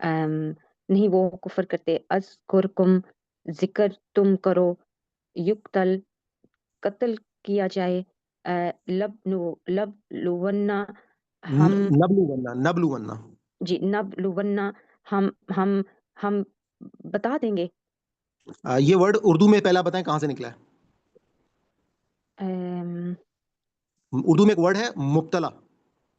نہیں وہ کفر کرتے. اذکرکم ذکر تم کرو. یقتل قتل کیا جائے. لب لونا ہم نبلونا جی نب لونا ہم ہم بتا دیں گے. یہ ورڈ اردو میں پہلا بتائیں کہاں سے نکلا ہے؟ اردو میں ایک ورڈ ہے مبتلا.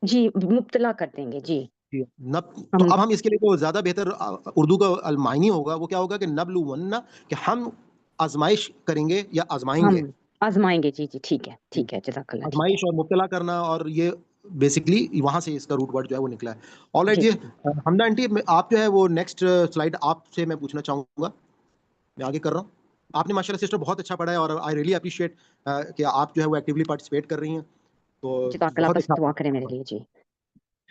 جی مبتلا کر دیں گے. جی تو اب ہم اس کے لیے تو زیادہ بہتر اردو کا المعنی ہوگا، وہ کیا ہوگا کہ نبلونا، کہ ہم آزمائش کریں گے یا آزمائیں ہم گے. آزمائیں گے. جی جی ٹھیک ہے ٹھیک ہے جزاک اللہ. ٹھیک آزمائش اور مبتلا کرنا، اور یہ بیسکلی وہاں سے اس کا روٹ ورڈ جو ہے وہ نکلا ہے. آل رائٹ جی جی. حمدہ آنٹی آپ جو ہے وہ نیکسٹ سلائیڈ آپ سے میں پوچھنا چاہوں گا، میں آگے کر رہا ہوں. آپ نے ماشاءاللہ سسٹر بہت اچھا پڑھا ہے، اور آئی ریئلی اپریشیٹ کہ آپ جو ہے وہ ایکٹیولی پارٹیسپیٹ کر رہی ہیں. تو جزاک اللہ. بہت بس اچھا. دعا کریں میرے لیے. جی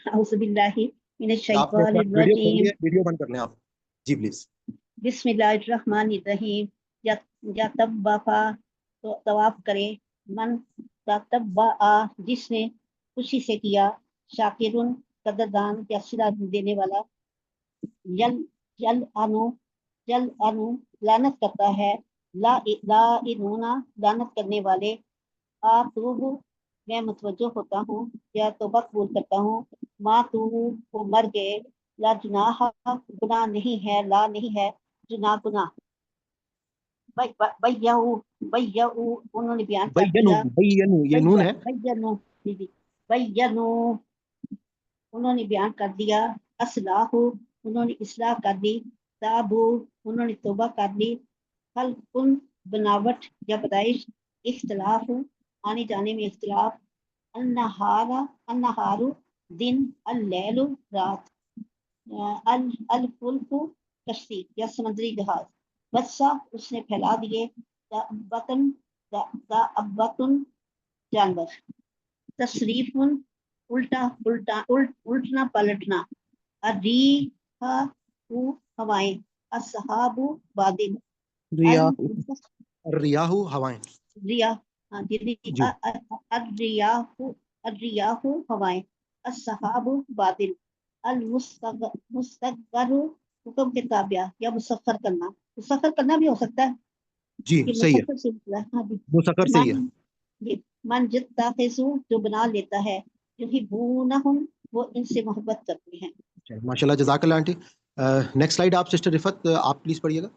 اعوذ باللہ من آپ نے الشیطان اپنا ویڈیو کھول الرجیم. لیا، ویڈیو بند کر لیں آپ جی پلیز. بسم اللہ الرحمن الرحیم. یا تبا تو طواف کرے. من تتبع جس نے خوشی سے کیا. شاکرن قدردان یا صلہ دینے والا. یل یل انو یل انو لعنت کرتا ہے. لا انونا لعنت کرنے والے. آتوب میں متوجہ ہوتا ہوں یا توبہ قبول کرتا ہوں. ماں تو وہ مر گئے. لا جناح گناہ نہیں ہے. لا نہیں ہے جناح گناہ. بیہو انہوں نے بیان کر دیا. بینو یہ نون ہے. بینو انہوں نے بیان کر دیا. اصلاح انہوں نے اصلاح کر دی. تابو انہوں نے توبہ کر لی. خلقن بناوٹ یا پیدائش. اختلاف آنے جانے میں اختلاف. النہارو دن. اللیل رات. الفلک کشتی یا سمندری جہاز. بسا اس نے پھیلا دیے. دابتن جانور. تصریف الٹنا پلٹنا. الریح ہوائیں. الصحاب بادل. ریاح ہوائیں. ریاح الریاح ہوائیں. الصحاب بادل. المستقبر حکم کے تابع یا مسخر کرنا. مسخر کرنا بھی ہو سکتا ہے. جی یہ صحیح ہے، مسخر سے نکلا. ہاں جی. مسخر صحیح ہے. من جتاخذو جو بنا لیتا ہے. یحبونہم وہ ان سے محبت کرتے ہیں. ماشاءاللہ جزاک اللہ آنٹی. نیکسٹ سلائیڈ آپ سسٹر رفت آپ پلیز پڑھیے گا.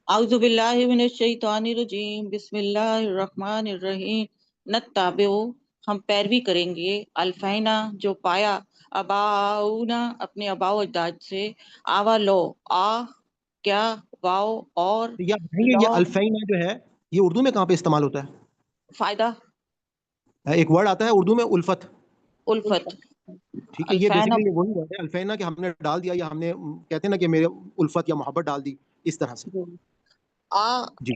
اعوذ باللہ من الشیطان الرجیم. بسم اللہ الرحمن الرحیم. نتابعو ہم پیروی کریں گے. الفینا جو پایا. اباؤنا اپنے آباء و اجداد سے. آوا لو کیا واؤ اور یا بتائیے لو یہ الفینا جو ہے یہ اردو میں کہاں پہ استعمال ہوتا ہے؟ فائدہ. ایک ورڈ آتا ہے اردو میں الفت. الفت. ٹھیک ہے، یہ الفینا بیسیکلی وہی ورڈ ہے الفینا کہ ہم نے ڈال دیا، یا ہم نے کہتے ہیں نا کہ میرے الفت یا محبت ڈال دی، اس طرح سے. جی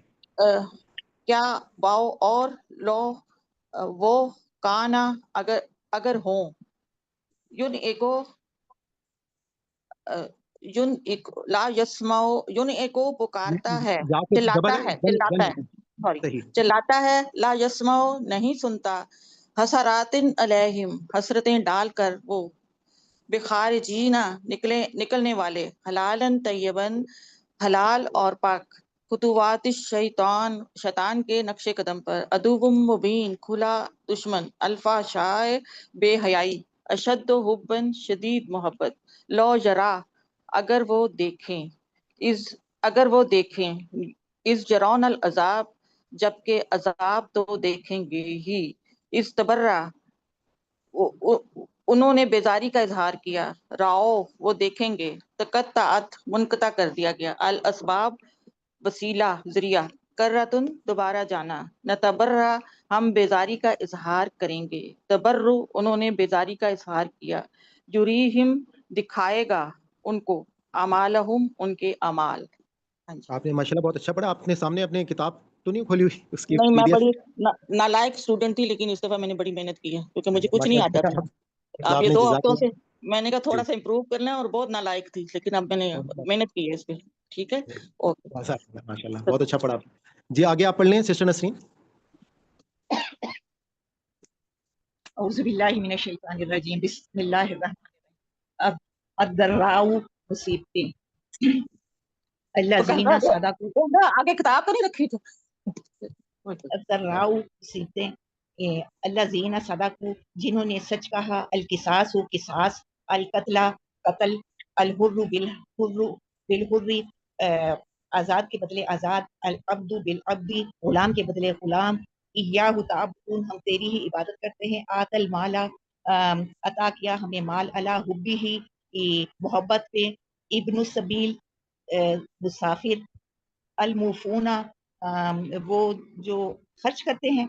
کیا واؤ اور لو وہ کانا اگر ہوں. یون ایکو لا یسماؤ یون ایکو پکارتا ہے یا پھر چلاتا زبر ہے جل چلاتا ہے سوری صحیح. چلاتا ہے. لا یسماؤ نہیں سنتا. حسرات علیہم حسرتیں ڈال کر وہ. بخارجینا نکلنے والے. حلالن طیبن حلال اور پاک. خطوات شیطان کے نقش قدم پر. عدوم مبین کھلا دشمن. الفحشاء بے حیائی. اشد حبن شدید محبت. لو جرا اگر وہ دیکھیں. اس جرون العذاب جبکہ عذاب تو دیکھیں گے ہی. اس تبرہ انہوں نے بیزاری کا اظہار کیا. راؤ وہ دیکھیں گے. تقطعت منقطع کر دیا گیا. الاسباب وسیلہ ذریعہ. کرتن دوبارہ جانا. نتبرہ ہم بیزاری کا اظہار کریں گے. تبرو انہوں نے بیزاری کا اظہار کیا. یریہم دکھائے گا ان کو. اعمالہم ان کے اعمال. ہاں جی. آپ نے ماشاءاللہ بہت اچھا پڑھا. آپ نے سامنے اپنے کتاب تو نہیں کھولی ہوئی اس کی نہیں میں PDF؟ بڑی نالائق اسٹوڈنٹ تھی، لیکن اس دفعہ میں نے بڑی محنت کی ہے کیونکہ مجھے کچھ نہیں آتا تھا. آپ یہ 2 ہفتوں سے میں نے کہا تھوڑا سا امپروو کرنا ہے، اور بہت نالائق تھی لیکن اب میں نے محنت کی ہے اس پہ. ٹھیک ہے اوکے. ماشاءاللہ بہت اچھا پڑھا. جی آگے آپ پڑھ لیں سسٹر نسرین. اعوذ باللہ من الشیطان الرجیم. بسم اللہ الرحمن الرحیم. اب الضراء مصیبتیں، الذین صدقوا، آگے کتاب تو نہیں رکھی تھی. الضراء مصیبتیں، الذین صدقوا جنہوں نے سچ کہا، القصاص قصاص، القتل قتل، الحر بالحر آزاد کے بدلے آزاد، العبد بالعبد غلام کے بدلے غلام، ایاہ تعبدون ہم تیری ہی عبادت کرتے ہیں، آت المالا عطا کیا ہمیں مال، علی حبہ محبت پہ، ابن السبیل مسافر، الموفونا وہ جو خرچ کرتے ہیں،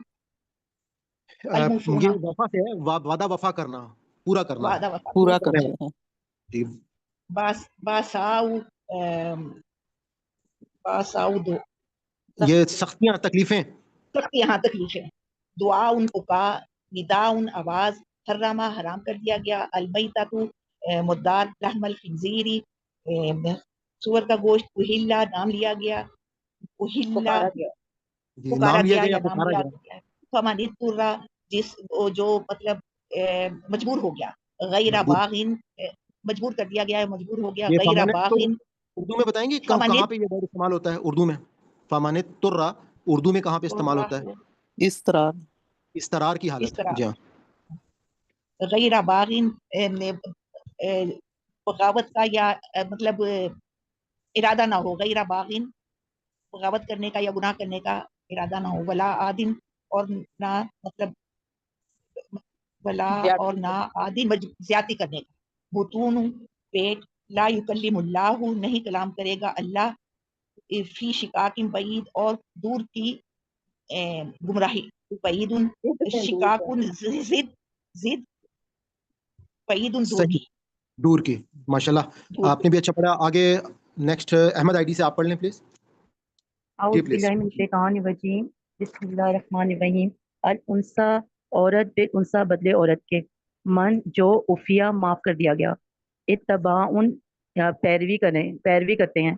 یہ الموفونا وفا سے ہے، وعدہ وفا کرنا، پورا کرنا. وعدہ وفا پورا کرتے کرتے ہیں. جی باساؤ باساؤ دو یہ سختیاں، تکلیفیں. تک یہاں تکلیفیں، دعا ان پکار، ندا ان آواز، حرامہ حرام کر دیا گیا، المیتۃ مردار، لحم الخنزیری سور کا گوشت، اہلا نام لیا گیا، اہلا جی پکارا نام لیا گیا گیا یا یا نام پکارا لیا گیا. گیا، فمن اضطر جس جو مطلب مجبور ہو گیا، غیر مجبور. باغن مجبور کر دیا گیا ہے، مجبور ہو گیا، یہ غیر فامانت تو باغن اردو میں بتائیں گے فمن کہاں پہ یہ ورڈ استعمال ہوتا ہے اردو میں؟ فامانت ترا اردو میں کہاں پہ استعمال ہوتا ہے؟ اس طرح استرار کی اس حالت. طرح جی ہاں. غیر باغن بغاوت کا یا مطلب ارادہ نہ ہو، غیر باغن بغاوت کرنے کا یا گناہ کرنے کا ارادہ نہ ہو، ولا عادن اور نہ مطلب ولا اور نہ عادن زیادتی کرنے کا، بطون پیٹ، لا یکلم اللہ نہیں کلام کرے گا اللہ، فی شقاق بعید اور دور کی گمراہی، بعید شقاق ضد بعید دور صحیح، کی دور کی. ماشاءاللہ دور آپ نے بھی اچھا پڑھا. آگے نیکسٹ احمد آئی ڈی سے آپ پڑھ لیں پلیز. اعوذ پلیز. باللہ من الشیطان الرجیم، بسم اللہ الرحمن الرحیم. الانثی عورت، بالانثی بدلے عورت کے، من جو عفیہ معاف کر دیا گیا، اتباعن پیروی کرتے ہیں،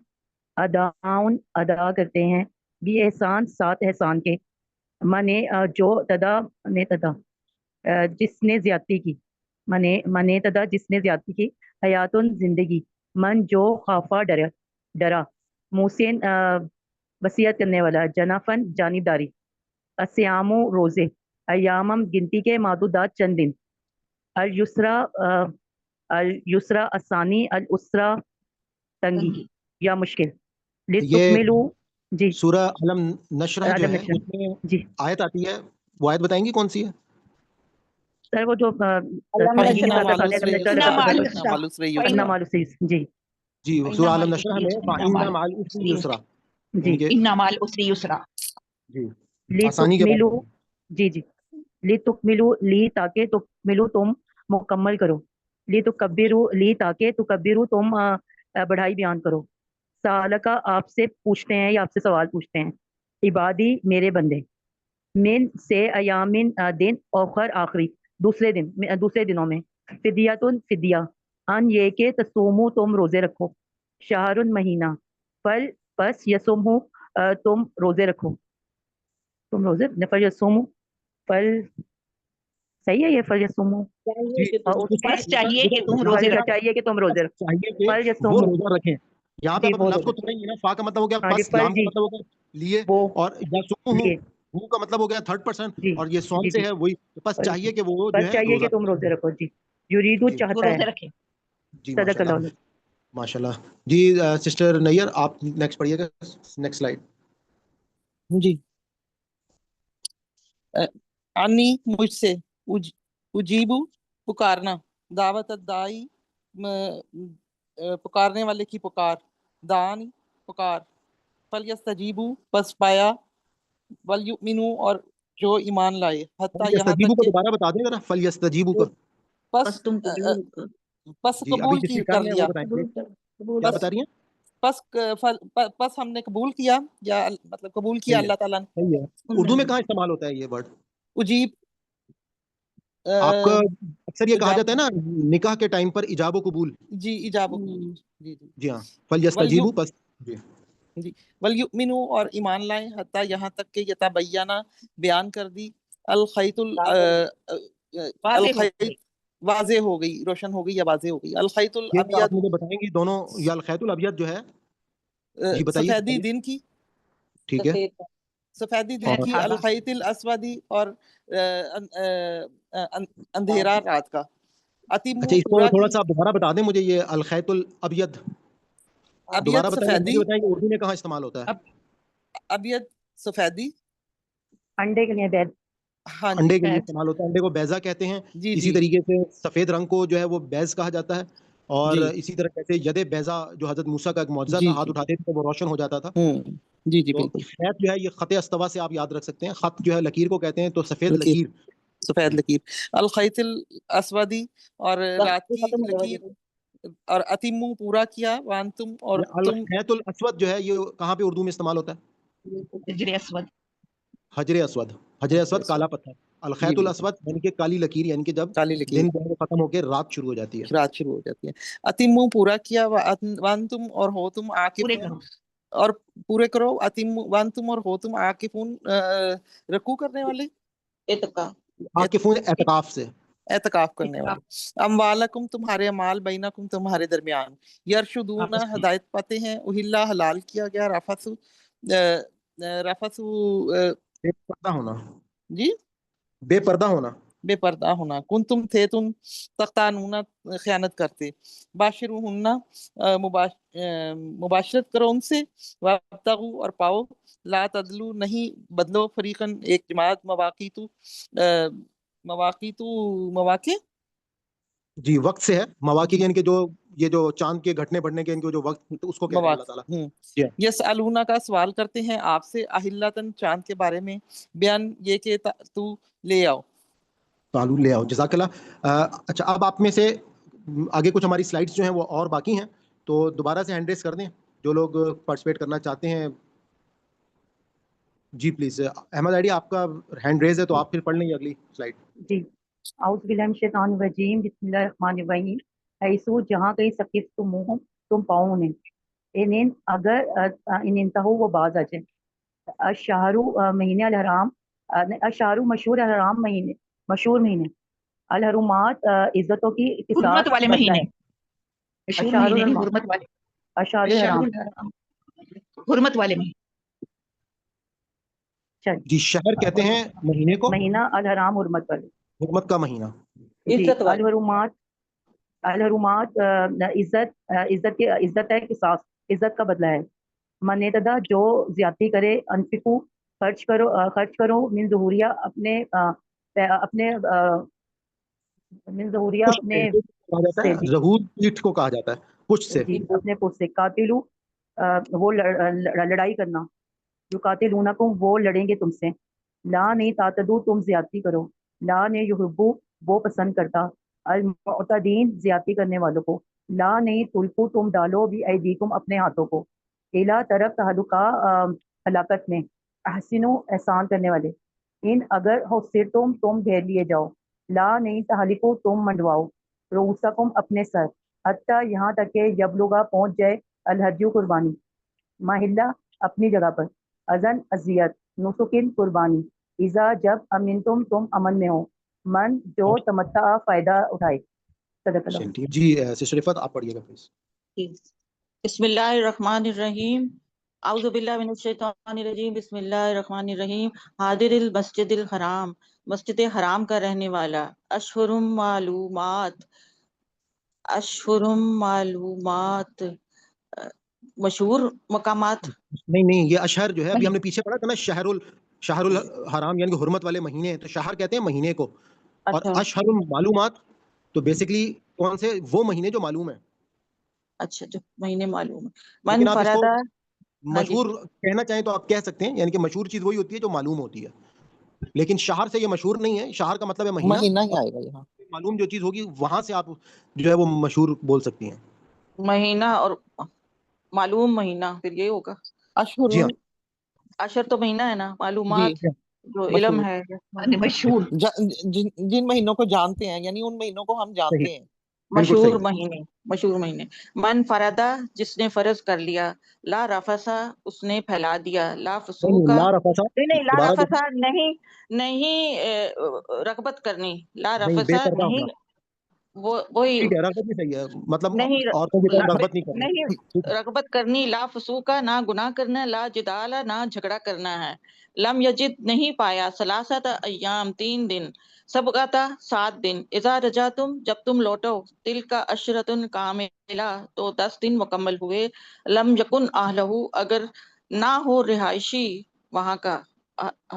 اداؤن ادا کرتے ہیں، بھی احسان ساتھ احسان کے، من جو تدا جس نے زیادتی کی، من تدا جس نے زیادتی کی، حیاتن زندگی، من جو خافا ڈرا، محسن وصیت کرنے والا، جنافن جانبداری، اسیام روزے، ایامم گنتی کے، معدودات چند دن، اليسرا آسانی، الاسرا تنگی یا مشکل، یہ لتکملو جی سورہ علم نشرح جو علم ہے نشرح اس میں جی آیت آتی ہے، وہ آیت بتائیں گی کون سی ہے؟ سر وہ جو تنگی کے ساتھ آسانی علم نشرح فإن مع العسر جی جی فإن سورہ مع علم العسر نشرح میں یسرا، فإن مع العسر یسرا، جی یعنی کہ ان مع العسر یسرا، جی آسانی کے بعد. لتکملو جی جی لتکملو لی تاکہ تکملو تم مکمل کرو، لتکبرو لی تاکہ تکبرو تم بڑھائی بیان کرو، سالکا آپ سے پوچھتے ہیں یا آپ سے سوال پوچھتے ہیں، عبادی میرے بندے، من سے ایامن دن، اوخر آخری دوسرے دنوں میں، فدیتن فدیہ، ان یہ کہ تصومو تم روزے رکھو، شہر مہینہ، فل پس یسومو تم روزے رکھو، تم روزے فل یسومو فل صحیح ہے یہ فل یسومو جی اور اس بس کے چاہیے کہ تم روزے فل رکھو، چاہیے کہ تم روزے رکھو، چاہیے کہ فل وہ یسومو روزہ رکھیں. یہاں پہ جی آپ وہ لفظ کو روزے توڑیں گے نا، فا کا مطلب ہو گیا ہاں جی بس، فل لام کا جی مطلب ہو گیا لیے، وہ اور یسوم لیے ہو کا مطلب ہو گیا تھرڈ پرسن، جی اور یہ سوم جی سے جی ہے وہی. بس فل چاہیے کہ وہ جو بس ہے چاہیے روزہ کہ تم روزے رکھو جی، یریدو جی وہ چاہتا ہے، روزے رکھے. جی صدق ماشاء اللہ اللہ علیہ. ماشاء اللہ. جی سسٹر نیئر آپ نیکسٹ پڑھیے گا، نیکسٹ سلائڈ. جی انی مجھ سے، اجیبو پکارنا، دعوت الدائی پکارنے والے کی پکار، دان پکار، فلیستجیبو پس پایا، ولیؤمنو اور جو ایمان لائے، حتیٰ یہاں فلیستجیبو تک کو کہ دوبارہ بتا دیں ذرا، فلیستجیبو کا. پس تم پس جی ابھی قبول جس کی نے کہا کر ہے لیا، وہ بتائیں گے کیا بس بتا رہی ہیں. پس ہم نے قبول کیا، یا مطلب قبول کیا صحیح ہے، اللہ تعالیٰ نے. صحیح ہے. اردو میں کہاں استعمال ہوتا ہے یہ ورڈ؟ اجیب آپ کا اکثر یہ کہا اجاب جاتا ہے نا نکاح کے ٹائم پر ایجاب و قبول. جی ایجاب و قبول، جی جی جی ہاں فلیستجیبو پس. جی جی ولیؤمنو اور ایمان لائیں، حتیٰ یہاں تک کہ یتبینہ بیان کر دی، الخیط واضح ہو الخیط واضح ہو گئی، روشن ہو گئی یا واضح ہو گئی. الخیط یہ آپ الابیض مجھے بتائیں گے دونوں، یا الخیط الابیض جو ہے، جی بتائیے سفیدی دن کی، ٹھیک ہے، سفیدی دن اور کی. الخیط الاسودی اور اندھیرا رات کا. اتم اچھا اس کو پورا تھوڑا کی. سا آپ دوبارہ بتا دیں مجھے، یہ الخیط الابیض دوبارہ ابیض بتائیں، سفیدی، مجھے بتائیں کہ اردو میں کہاں استعمال ہوتا ہے؟ ابیض سفیدی. انڈے کے لیے بیض. ہاں جی، انڈے کے لیے استعمال ہوتا ہے، انڈے کو بیضا کہتے ہیں. جی اسی جی طریقے سے سفید رنگ کو جو ہے وہ بیض کہا جاتا ہے. اور جی اسی طرح جیسے ید بیضا جو حضرت موسیٰ کا ایک معجزہ جی تھا، ہاتھ جی. اٹھاتے تھے تو وہ روشن ہو جاتا تھا. جی جی تو بالکل. خط جو ہے یہ خط استوا سے آپ یاد رکھ سکتے ہیں. خط جو ہے لکیر کو کہتے ہیں، تو سفید لکیر، لکیر. سفید جی لکیر. الخیط الاسودی اور رات کی لکیر. اور اتمو پورا کیا، وانتم اور یہ تم. الخیط الاسود جو ہے یہ کہاں پہ اردو میں استعمال ہوتا ہے؟ حجر اسود. حجر اسود. حجر اسود کالا پتھر. جی الخیط بالکل، الاسود یعنی کہ کالی لکیر، یعنی کہ جب کالی لکیر، دن جو ہے وہ ختم ہو کے رات شروع ہو جاتی ہے. رات شروع ہو جاتی ہے. اتمو پورا کیا، وانتم اور ہو تم پورے عاکفون، کرو. اور پورے کرو. اتم وانتم اور ہو تم عاکفون، رکوع کرنے والے، اتقا. عاکفون اعتکاف سے. اعتکاف کرنے والے. اموالکم تمہارے امال، بینکم تمہارے درمیان. یرشدون ہدایت پاتے ہیں. اہلا حلال کیا گیا. رفث رفث بے پردہ ہونا. جی بے پردہ ہونا. بے پردہ ہونا. کن تم تھے تم تختانون خیانت کرتے. باشرہن مباشرت کرو ان سے. وابتغوا اور پاؤ. لا تدلو نہیں بدلو. فریقاً ایک جماعت. مواقع جی وقت سے ہے. مواقع یعنی کہ جو یہ جو چاند کے گھٹنے بڑھنے کے ان کو جو وقت اس کو کہہ رہے ہیں اللہ تعالیٰ. یسألونہ کا سوال کرتے ہیں آپ سے. اہلتن چاند کے بارے میں. بیان یہ کہ تو لے آؤ. تعالو لے آؤ. جزاک اللہ. اچھا اب آپ میں سے آگے کچھ ہماری سلائڈز جو ہیں وہ اور باقی ہیں، تو دوبارہ سے ہینڈ ریز کر دیں جو لوگ پارٹیسپیٹ کرنا چاہتے ہیں. جی پلیز احمد آئیڈی آپ کا ہینڈ ریز ہے تو آپ پھر پڑھ لیں اگلی سلائڈ. جی اعوذ باللہ من الشیطان الرجیم، بسم اللہ الرحمن الرحیم. ایسو جہاں کہیں ثقیف تم ہو تم پاؤ انہیں، انہیں اگر ان انتہو وہ باز آ جائیں. الشہرو مہینے الحرام، الشہرو مشہور الحرام مہینے، مشہور مہینے. الحرمات عزتوں کی حرمت والے مہینے. مشہور مہینے نہیں، حرمت والے. اشہر الحرام. حرمت والے مہینے. جی شہر کہتے ہیں مہینے کو، مہینہ الحرام حرمت والے. حرمت کا مہینہ. جی الحرمات، الحرمات عزت کے، عزت ہے قصاص، عزت کا بدلہ ہے. من اعتدی جو زیادتی کرے. انفقو خرچ کرو، خرچ کرو. من ظہوریہ اپنے اپنے من ظہوریہ اپنے کہا جاتا سے. ہے ظہور پیٹھ کو کہا جاتا ہے پشت سے. جی اپنے پشت سے. قاتلو وہ لڑائی کرنا. جو قاتلونکم وہ لڑیں گے تم سے. لا نہیں تعتدو تم زیادتی کرو. لا نے یحبو وہ پسند کرتا. المعتدین زیادتی کرنے والوں کو. لا نہیں تلقو تم ڈالو بھی ایدیکم اپنے ہاتھوں کو. الا طرف تہلکا ہلاکت میں. احسنو احسان کرنے والے. ان اگر حسرتم تم گھیر لیے جاؤ. لا نہیں تہلکو تم منڈواؤ. رؤوسکم اپنے سر. حتیٰ یہاں تک کہ یبلغا پہنچ جائے الحدیو قربانی. محلہ اپنی جگہ پر. اذن اذیت. نسکن قربانی. اذا جب امنتم تم امن میں ہو. من جو تمتع فائدہ اٹھائے. صدق اللہ. جی سسٹر رفعت آپ پڑھیے گا پلیز. بسم اللہ الرحمن الرحیم. اعوذ باللہ من الشیطان الرجیم. بسم اللہ الرحمن الرحیم. حاضر المسجد الحرام، مسجد حرام کا رہنے والا. اشہر معلومات، اشہر معلومات مشہور مقامات. نہیں یہ اشہر جو ہے ابھی ہم نے پیچھے پڑھا تھا نا، شہر الحرام یعنی کہ حرمت والے مہینے ہیں، تو شہر کہتے ہیں مہینے کو. اور اچھا اشہر معلومات تو بیسیکلی کون سے وہ مہینے جو معلوم ہیں. اچھا جو مہینے معلوم ہے. لیکن من آپ اس کو فردا. ہاں جی مشہور کہنا چاہیں تو آپ کہہ سکتے ہیں، یعنی کہ مشہور چیز وہی ہوتی ہے جو معلوم ہوتی ہے. لیکن شہر سے یہ مشہور نہیں ہے. شہر کا مطلب ہے مہینہ. مہینہ ہی آئے گا یہاں. معلوم جو چیز ہوگی وہاں سے آپ جو ہے وہ مشہور بول سکتی ہیں. مہینہ اور معلوم مہینہ پھر یہ ہوگا. اشہر، جی ہاں اشہر تو مہینہ ہے نا. معلومات جی جو علم مشہور ہے. مشہور. جن مہینوں کو جانتے ہیں، یعنی ان مہینوں کو ہم صحیح، جانتے ہیں. بالکل مشہور صحیح. مہینے، مشہور مہینے. من فردا جس نے فرض کر لیا. لا رفسا اس نے پھیلا دیا. لا فسوقا، لا رفسا نہیں لا دوبارہ رفسا نہیں، نہیں رغبت کرنی. لا نہیں، بے رفسا پردہ ہونا. نہیں، وہی ٹھیک ہے، رغبت بھی صحیح ہے، مطلب نہیں عورتوں کی طرف رغبت رغبت نہیں کرنی. نہیں ٹھیک ہے. رغبت کرنی، لا فسوقا نہ گناہ کرنا، لا جدالا نہ جھگڑا کرنا ہے. لم یجد نہیں پایا، ثلاثت ایام 3 دن، سبغتا 7 دن، اذا رجعتم جب تم لوٹو، تل کا عشرتن کاملہ تو 10 دن مکمل ہوئے. لم یکن اہلہ اگر نہ ہو رہائشی وہاں کا،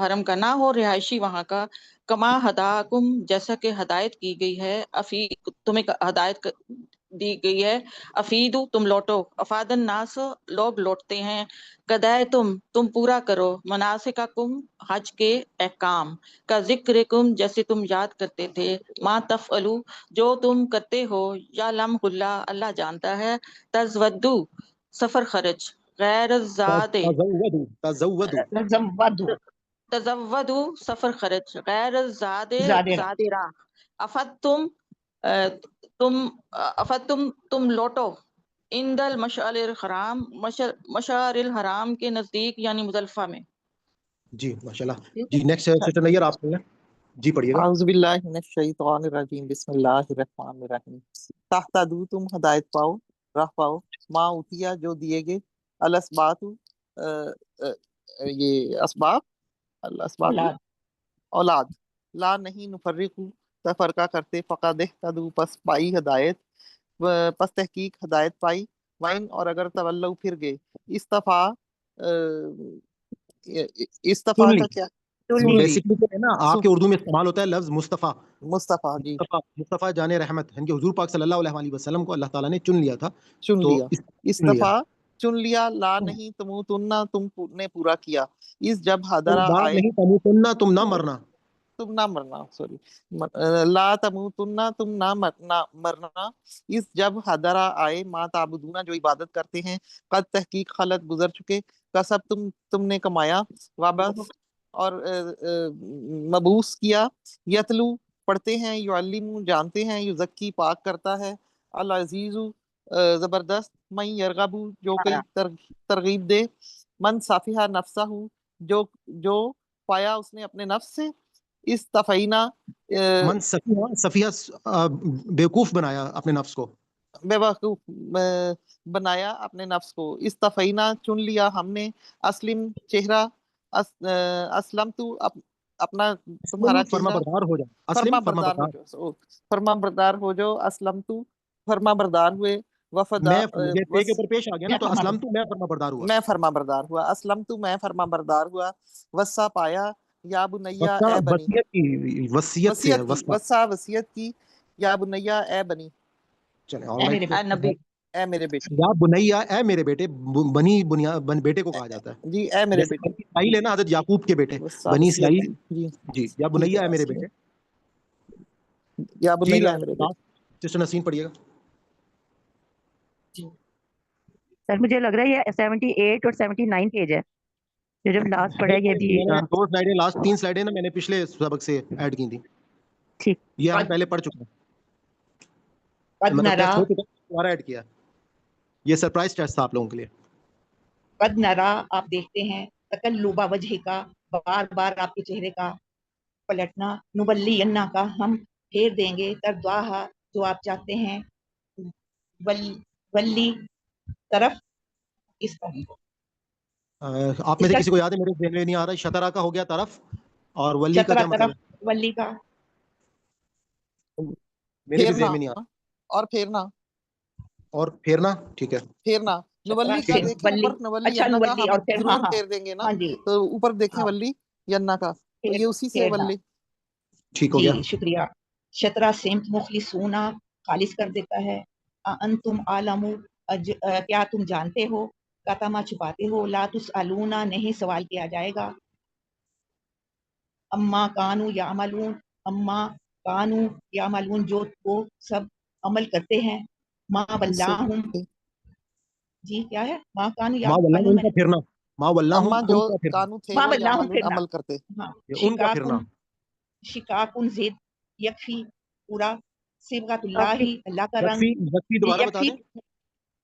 حرم کا نہ ہو رہائشی وہاں کا، کما ہداکم جیسا کہ ہدایت کی گئی ہے، تمہیں ہدایت دی گئی ہے، افیدو تم لوٹو، افاد الناس لوگ لوٹتے ہیں، قدائے تم پورا کرو، مناسککم حج کے احکام، کا ذکرکم جیسے تم یاد کرتے تھے، ما تفعلو جو تم کرتے ہو، یا لم اللہ اللہ جانتا ہے، تزودو سفر خرچ، غیر الزاد تزودوا تزودوا تزودو سفر خرچ، غیر الزاد زادرہ زاد راہ، افدتم تم تم لوٹو، عند المشعر الحرام مشعر الحرام کے نزدیک یعنی مزدلفہ میں. جی ماشاءاللہ. ٹھیک جی نیکسٹ سسٹر نیئر آپ پڑھیں. جی پڑھیے گا. اعوذ باللہ من الشیطان الرجیم، بسم اللہ الرحمن الرحیم. تہتدوا تم ہدایت پاؤ، راہ پاؤ، ما اوتیا جو دیے گئے، الاسبات یہ اسباب، الاسبات اولاد اولاد، لا نہیں نفرق تفرقہ کرتے، فقد اہتدوا پس پائی ہدایت، پس تحقیق ہدایت پائی، وائن اور اگر تولوا پھر گئے، استفا استفا سن لی. کا کیا سن سن لی لی بیسیکلی جو ہے نا آپ کے اردو میں استعمال ہوتا ہے لفظ مصطفیٰ. مصطفیٰ جی مصطفیٰ جان رحمت، یعنی کہ حضور پاک صلی اللہ علیہ وسلم کو اللہ تعالیٰ نے چن لیا تھا. چن تو لیا، چن لیا. استفا چن لیا، لا نہیں تموتن تم نے پورا کیا، اس جب حضرا لا آئے نہیں تموتن تم نہ مرنا. تم نہ مرنا، سوری، لا تموتن تم نہ مرنا، اس جب حضرا آئے، ما تعبدون جو عبادت کرتے ہیں، قد تحقیق خلط گزر چکے، کسب تم نے کمایا، وابس اور مبوس کیا، یتلو پڑھتے ہیں، یعلم جانتے ہیں، یزکی پاک کرتا ہے، العزیز زبردست، من یرغب جو کوئی ترغیب دے، من صافیہ نفسہ جو پایا اس نے اپنے نفس سے، استفینا من صفیہ بیوقوف بنایا اپنے نفس کو. بے وقوف بنایا اپنے نفس کو، استفینا چن لیا ہم نے، اسلم چہرہ، اسلم تو اپنا تمہارا فرما چہرہ، بردار ہو جائے. فرما اسلم فرما بردار ہو بردار. جاؤ، فرما بردار ہو جاؤ، اسلم تو فرما بردار ہوئے، وفدا میں یہ پے کے اوپر پیش آ گیا نا، میں تو فرما اسلم تو میں فرما بردار ہوا. میں فرما بردار ہوا، اسلم تو میں فرما بردار ہوا، وسا پایا، یا بنیا وسا اے بنی، وصیت کی، وصیت سے ہے وسا. وسا وصیت کی، یا بنیا اے بنی، چلیں اے میرے اے نبی، اے میرے بیٹے، یا بنیا اے میرے بیٹے. بنی بیٹے کو کہا جاتا ہے. جی اے میرے جیسے بیٹے، بنی اسرائیل ہے نا، حضرت یعقوب کے بیٹے وسا بنی وصیت اسرائیل. کی، جی جی یا ٹھیک بنیا ہے، اے میرے بیٹے. یا جی بنیا اے میرے بیٹے. سسٹر نسیم پڑھیے گا. سر مجھے لگ رہا ہے یہ 78 اور 79 پیج ہے، جو جب لاسٹ پڑھا ہے یہ بھی. میں نے 2 سلائیڈیں لاسٹ 3 سلائیڈیں نا میں نے پچھلے سبق سے ایڈ کی تھی. ٹھیک. یہ ہم پہلے پڑھ چکے ہیں، قد مطلب نرا ٹیسٹ ہو چکا ہے، دوبارہ ایڈ کیا. یہ سرپرائز ٹیسٹ تھا آپ لوگوں کے لیے. قد نرا آپ دیکھتے ہیں، تقلب وجہ کا بار بار آپ کے چہرے کا پلٹنا، نبلی انا کا ہم پھیر دیں گے، تردواہا جو آپ چاہتے ہیں، ولی طرف اس کا آپ میں سے کسی کو یاد ہے؟ میرے ذہن میں نہیں آ رہا. شطرہ کا ہو گیا طرف، اور ولی کا چترا کیا مطلب طرف ہے؟ ولی کا میرے بھی پھیرنا ذہن میں نہیں آ رہا. اور پھیرنا، اور پھیرنا. ٹھیک ہے. پھیرنا، چترا نولی کا سے دیکھیں ولی، اوپر، نولی اچھا ینا کا نولی، ہم اور پھر ہاں ضرور ہاں پھیر دیں گے نا، ہاں جی تو اوپر دیکھیں ہاں ولی ینا کا، تو یہ اسی سے پھیرنا. ولی. ٹھیک ہو جی گیا. شکریہ. شطرا سمت مخلصونا خالص کر دیتا ہے. انتم عالم کیا تم جانتے ہو، کتما چھپاتے ہو، لا تسألونا نہیں سوال کیا جائے گا، اما کانو یعملون، اما کانو یعملون جو وہ سب عمل کرتے ہیں، ما اس سے بلاہم جی کیا ہے، ما کانو ماں واللہ یعملون ان کا پھرنا. ماں واللہ اما جو ان کا پھرنا. کانو تھے ما وہ بلاہم یعملون پھرنا. عمل کرتے. ہاں یہ ان کا پھرنا. شکاکن زد یکفی پورا، صبغت اللہ کافی اللہ کا رنگ، یکفی دوبارہ بتا یکفی دیں.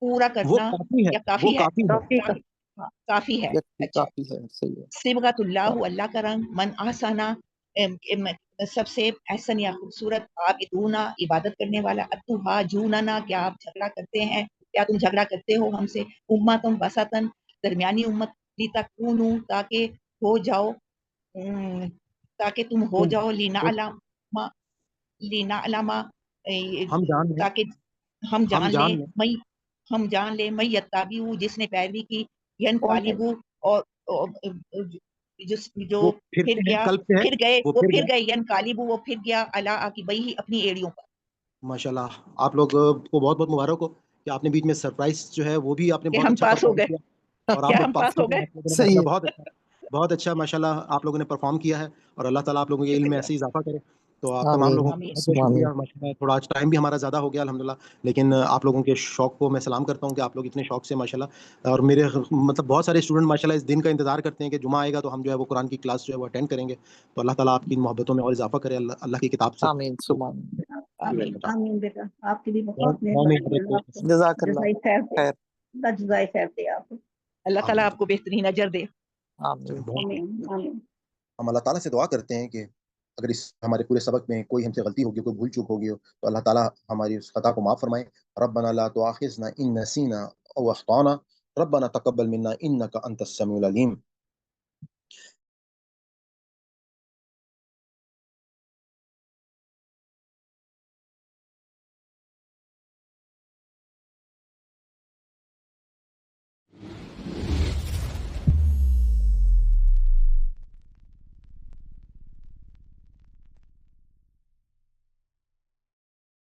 پورا وہ کرنا کافی ہے، یا وہ کافی ہے، کافی ہے. کافی. کافی ہاں کافی ہے. یکفی اچھا، کافی ہے، صحیح ہے. صبغت اللہ اللہ کا رنگ، من احسنا سب سے احسن یا خوبصورت عابدونا عبادت کرنے والا، اتوہا جوننا کیا آپ جھگڑا کرتے ہیں، کیا تم جھگڑا کرتے ہو ہم سے، امتم وسطن درمیانی امت، لتکونو تاکہ ہو جاؤ تاکہ تم ہو جاؤ، لینا علامہ ہم جان لیں تاکہ ہم جان لیں میں یتابعو جس نے پیروی کی، ین کون ہے قالبو اور جو وہ پھر پھرتے ہیں، گیا قلب سے ہے، وہ پھر پھر گئے۔ گئے، ین قالبو وہ پھر گیا، علی عقبیہ اپنی ایڑیوں پر۔ ماشاءاللہ آپ لوگ کو بہت بہت مبارک ہو کہ آپ نے بیچ میں سرپرائز جو ہے وہ بھی آپ نے کہ بہت ہم اچھا پاس ہو پرفارم گئے، کیا، اور آپ کیا لوگ ہم پاس پاس ہو ہو گئے، گئے؟ آپ لوگوں نے صحیح ماشاءاللہ ہے، بہت اچھا ماشاءاللہ آپ لوگوں نے پرفارم کیا ہے، اور اللہ تعالیٰ آپ لوگوں کے علم میں شکریہ، ایسے ہی اضافہ کرے۔ تو آپ تمام آمین لوگوں کا آمین بہت بہت آمین۔ شکریہ ماشاءاللہ، تھوڑا آج ٹائم بھی ہمارا زیادہ ہو گیا الحمدللہ، لیکن آپ لوگوں کے شوق کو میں سلام کرتا ہوں کہ آپ لوگ اتنے شوق سے ماشاءاللہ، اور میرے مطلب بہت سارے اسٹوڈنٹ ماشاءاللہ اس دن کا انتظار کرتے ہیں کہ جمعہ آئے گا تو ہم جو ہے وہ قرآن کی کلاس جو ہے وہ اٹینڈ کریں گے، تو اللہ تعالیٰ آپ کی ان محبتوں میں اور اضافہ کرے اللہ کی کتاب سے۔ آمین ثم آمین۔ آمین۔ آمین بیٹا، آپ کی بھی اور بہت مہربانی، اللہ آپ کو جزاک اللہ جزائے خیر دے، خیر۔ اللہ جزائے خیر دے آپ کو۔ اللہ تعالیٰ آپ کو بہترین اجر دے۔ آمین۔ آمین آمین۔ ہم اللہ تعالیٰ سے دعا کرتے ہیں کہ اگر اس ہمارے پورے سبق میں کوئی ہم سے غلطی ہوگی، کوئی بھول چوک ہوگی تو اللہ تعالیٰ ہماری اس خطا کو معاف فرمائے۔ ربنا لا تؤاخذنا ان نسینا او اخطانا، ربنا تقبل منا انك انت السميع العليم۔